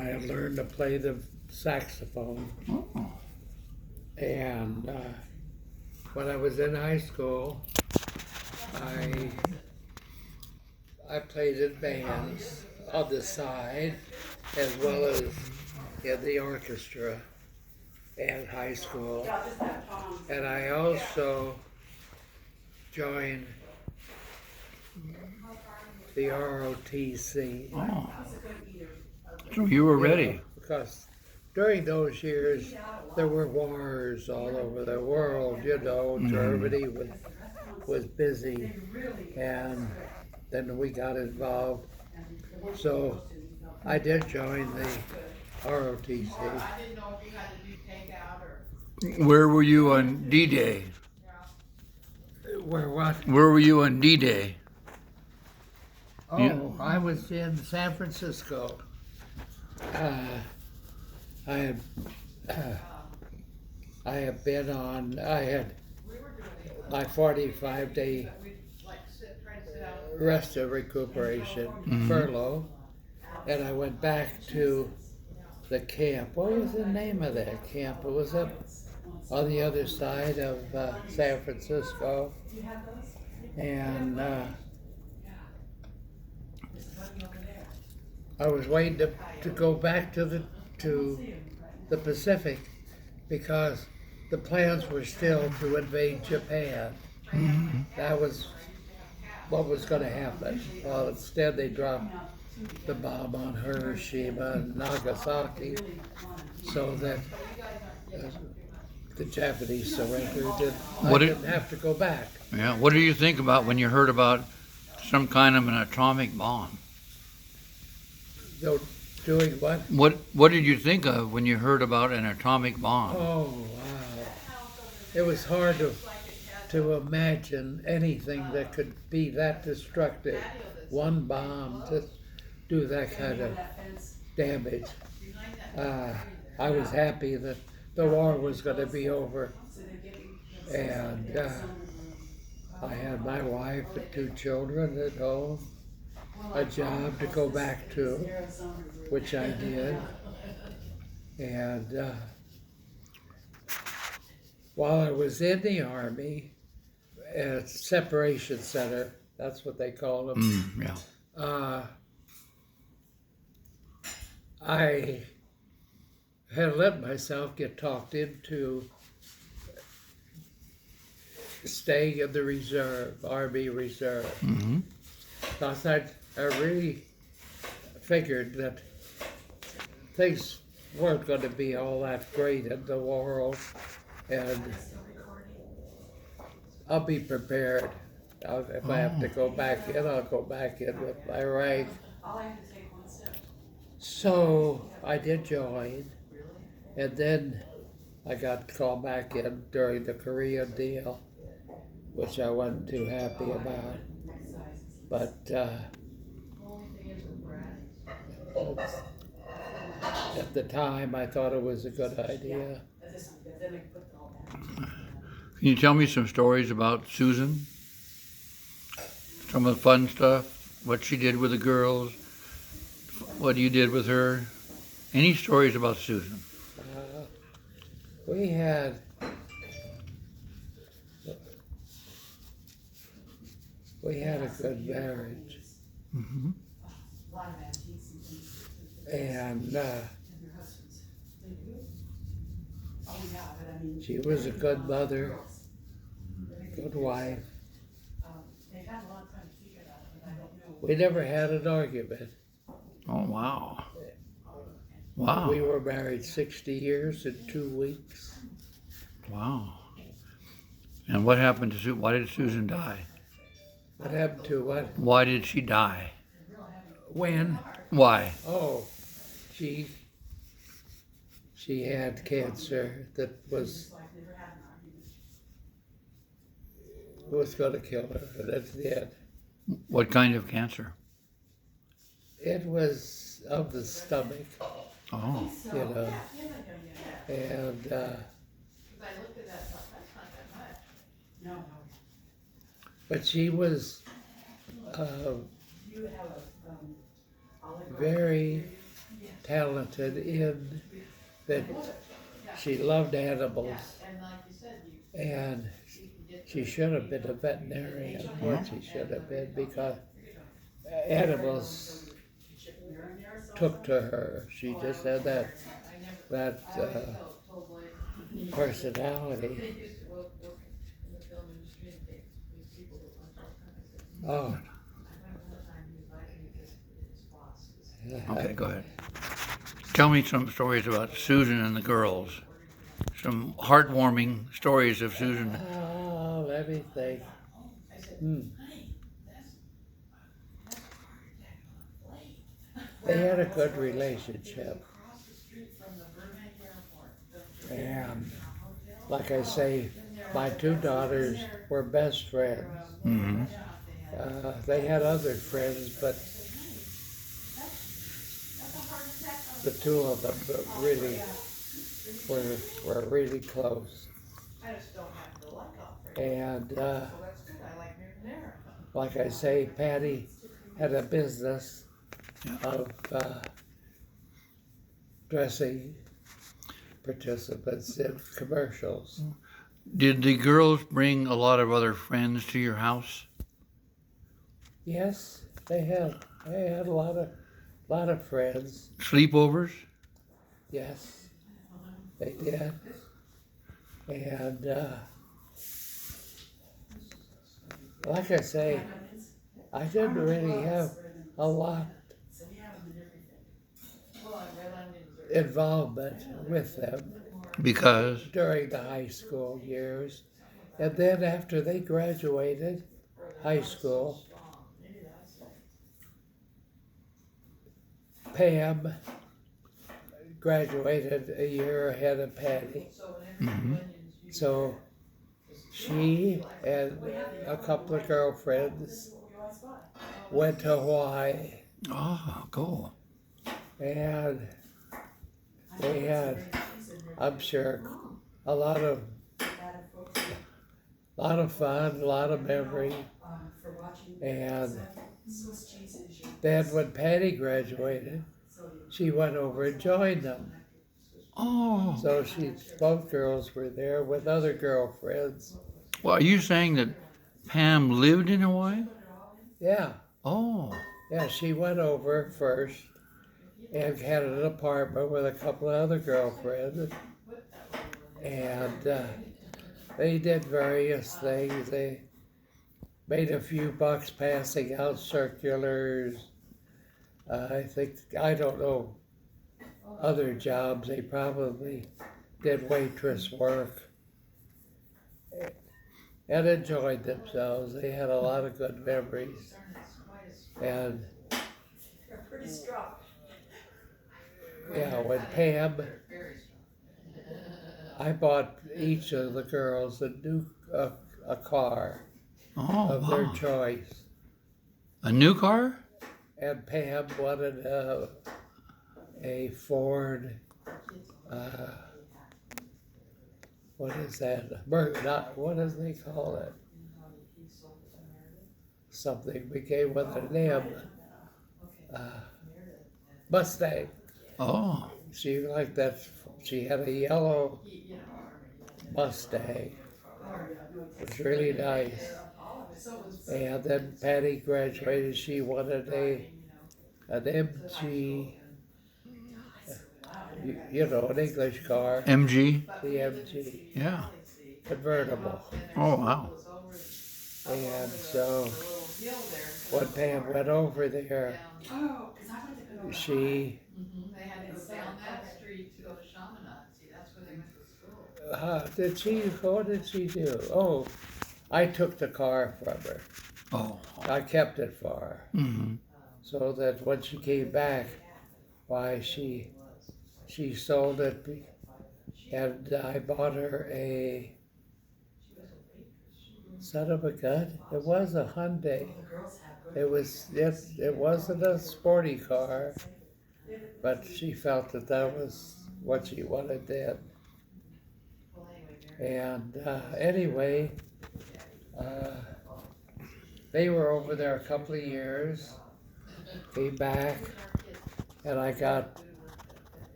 I had learned to play the saxophone. Oh. And when I was in high school, I played in bands on the side as well as in the orchestra at high school. And I also joined the ROTC. Oh. So you were ready. Because during those years, there were wars all over the world, Germany was busy, and then we got involved. So I did join the ROTC. Where were you on D-Day? Where what? Where were you on D-Day? Oh, Yeah. I was in San Francisco. I had my 45-day rest of recuperation furlough, and I went back to the camp. What was the name of that camp? It was up on the other side of San Francisco, and I was waiting to go back to the Pacific because the plans were still to invade Japan. That was what was going to happen. Well, instead they dropped the bomb on Hiroshima and Nagasaki so that the Japanese surrendered and I didn't have to go back. Yeah. What did you think about when you heard about some kind of an atomic bomb? So, doing what? What did you think of when you heard about an atomic bomb? Oh, wow. It was hard to imagine anything that could be that destructive. One bomb to do that kind of damage. I was happy that the war was going to be over. And I had my wife and 2 children at home, a job to go back to, which I did. And while I was in the Army, at Separation Center, that's what they call them, Yeah. I had let myself get talked into staying in the reserve, Army Reserve. Mm-hmm. Because I really figured that things weren't going to be all that great in the world, and I'll be prepared. If I have to go back in, I'll go back in with my rank. So I did join, and then I got called back in during the Korean deal, which I wasn't too happy about. But at the time, I thought it was a good idea. Can you tell me some stories about Susan? Some of the fun stuff, what she did with the girls, what you did with her. Any stories about Susan? We had a good marriage. Mm-hmm. And she was a good mother, good wife. We never had an argument. Oh, wow. Wow. We were married 60 years in 2 weeks. Wow. And what happened to Susan? Why did Susan die? What happened to what? Why did she die? When? Why? Oh, she had cancer that was going to kill her, and that's it. What kind of cancer? It was of the stomach, Oh. you know, and but she was very talented in that she loved animals, and she should have been a veterinarian, what she should have been, because animals took to her. She just had that personality. Oh, Okay, go ahead. Tell me some stories about Susan and the girls. Some heartwarming stories of Susan. oh, let me think. They had a good relationship. And like I say, my two daughters were best friends. Mm-hmm. They had other friends, but the two of them really were really close. And like I say, Patty had a business of dressing participants in commercials. Did the girls bring a lot of other friends to your house? Yes, they had a lot of friends. Sleepovers? Yes, they did. And like I say, I didn't really have a lot involvement with them Because? during the high school years. And then after they graduated high school, Pam graduated a year ahead of Patty. Mm-hmm. So she and a couple of girlfriends went to Hawaii, Oh, cool. and they had, I'm sure, a lot of fun, a lot of memory. And then when Patty graduated, she went over and joined them. Oh. So both girls were there with other girlfriends. Well, are you saying that Pam lived in Hawaii? Yeah, Oh. yeah, she went over first and had an apartment with a couple of other girlfriends. And they did various things. They made a few bucks passing out circulars. I don't know, other jobs. They probably did waitress work and enjoyed themselves. They had a lot of good memories. And yeah, when Pam, I bought each of the girls a car of their wow. choice. A new car? And Pam wanted a Ford, what is that? What does they call it? Something began with an M. Mustang. Oh. She liked that. She had a yellow Mustang. It was really nice. And then Patty graduated. She wanted an MG, an English car, MG? the MG Yeah. convertible. Oh, wow. And so when Pam went over there, she They had to go down that street to go to Chaminade. See, that's where they went to school. what did she do? Oh, I took the car from her. Oh. I kept it for her. Mm-hmm. So that when she came back, why she sold it, and I bought her a son of a gun. It was a Hyundai. It wasn't a sporty car, but she felt that was what she wanted then. And anyway, they were over there a couple of years, came back, and I got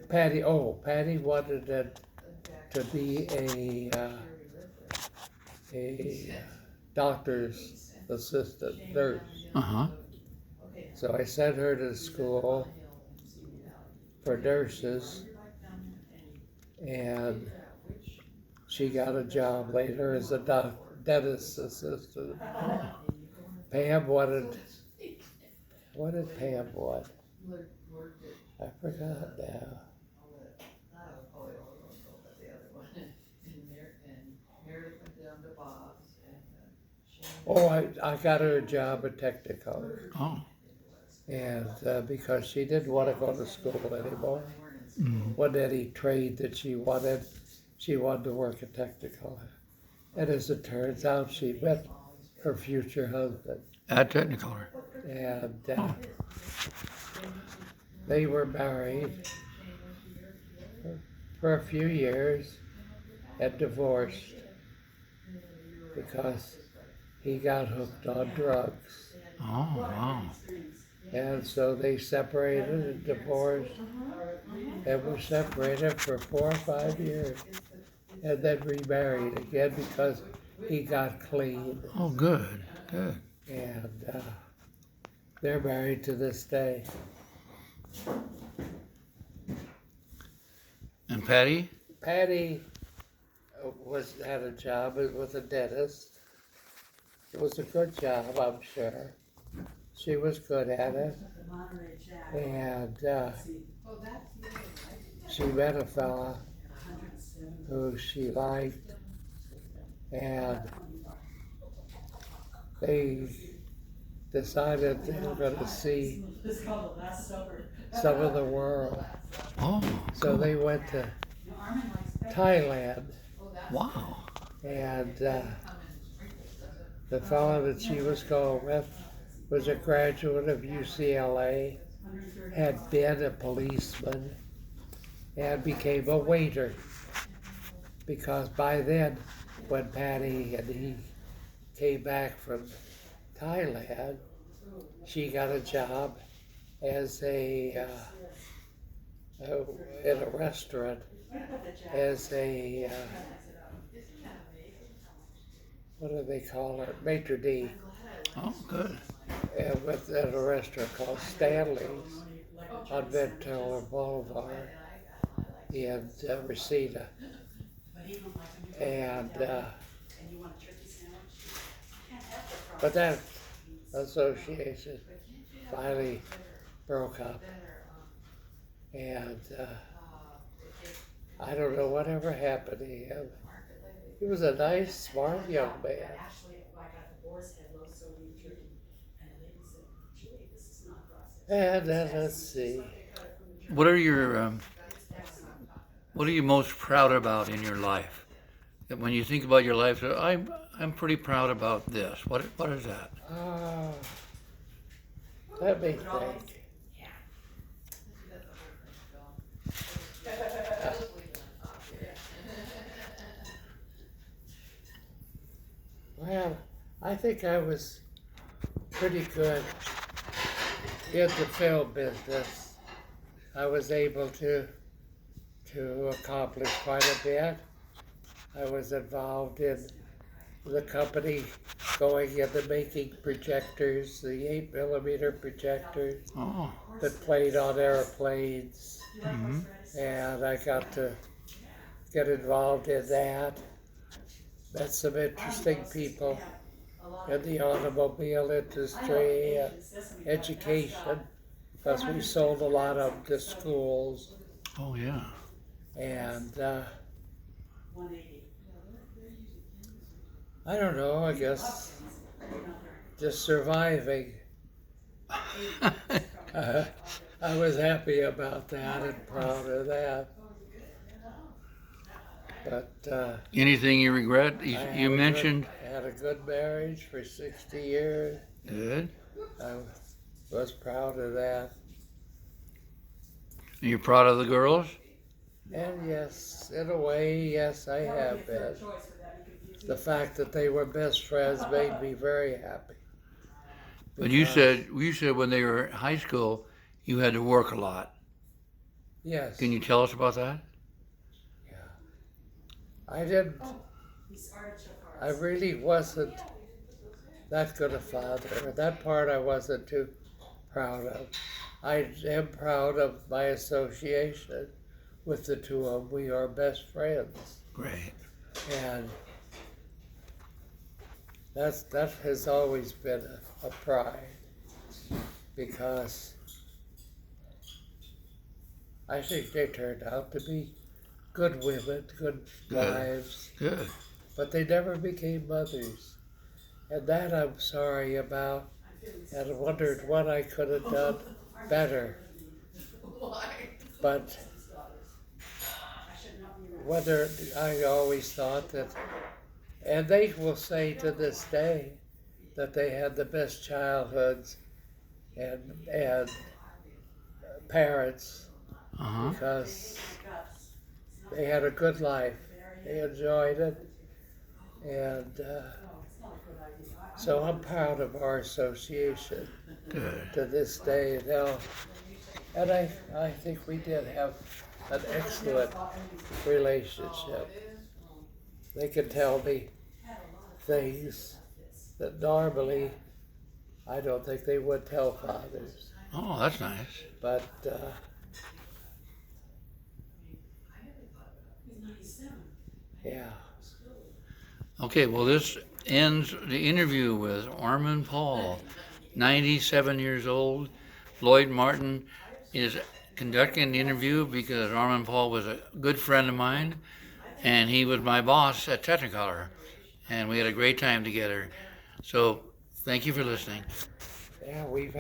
Patty wanted it to be a doctor's assistant nurse. Uh-huh. So I sent her to school for nurses, and she got a job later as a dentist assistant. Pam wanted, what did Pam want? I forgot now. Oh, I got her a job at Technicolor. Oh. And because she didn't want to go to school anymore, wasn't any trade that she wanted to work at Technicolor. And as it turns out, she met her future husband. At Technicolor. And they were married for a few years and divorced because he got hooked on drugs. Oh, wow. And so they separated and divorced and were separated for 4 or 5 years and then remarried again because he got clean. Oh, good, good. And they're married to this day. And Patty? Patty had a job with a dentist. It was a good job, I'm sure. She was good at it. And she met a fella who she liked, and they decided they were going to see some of the world. Oh, So cool. they went to Thailand, Wow. and the fellow that she was going with was a graduate of UCLA, had been a policeman, and became a waiter. Because by then, when Patty and he came back from Thailand, she got a job as in a restaurant as a what do they call her? Maitre d'. Oh, good. At a restaurant called Stanley's on Ventura Boulevard in Reseda. And but that association finally broke up, and I don't know whatever happened to him. He was a nice, smart young man. And then let's see. What are you most proud about in your life? That when you think about your life, I'm pretty proud about this. What is that? Let me think. Well, I think I was pretty good in the film business. I was able to accomplish quite a bit. I was involved in the company going into making projectors, the 8mm projectors Oh. that played on airplanes, Mm-hmm. and I got to get involved in that. Met some interesting people in the automobile industry, education, because we sold a lot of them to schools, Oh, yeah. and I don't know, I guess just surviving. I was happy about that and proud of that. But Anything you regret? You mentioned. I had a good marriage for 60 years. Good. I was proud of that. Are you proud of the girls? And yes, in a way, yes, I have been. The fact that they were best friends made me very happy. But you said when they were in high school, you had to work a lot. Yes. Can you tell us about that? Yeah. I didn't. I really wasn't that good a father. That part I wasn't too proud of. I am proud of my association with the two of them. We are best friends. Great. And that has always been a pride, because I think they turned out to be good women, good wives, Good. but they never became mothers. And that I'm sorry about, and I wondered what I could have done better. But whether I always thought that, and they will say to this day that they had the best childhoods and parents, Uh-huh. because they had a good life. They enjoyed it, and so I'm proud of our association Good. to this day. Now, and I think we did have an excellent relationship. They could tell me things that normally I don't think they would tell fathers. Oh, that's nice. But yeah. Okay, well, this ends the interview with Armand Paul, 97 years old. Lloyd Martin is conducting the interview because Armand Paul was a good friend of mine, and he was my boss at Technicolor, and we had a great time together. So, thank you for listening. Yeah, we've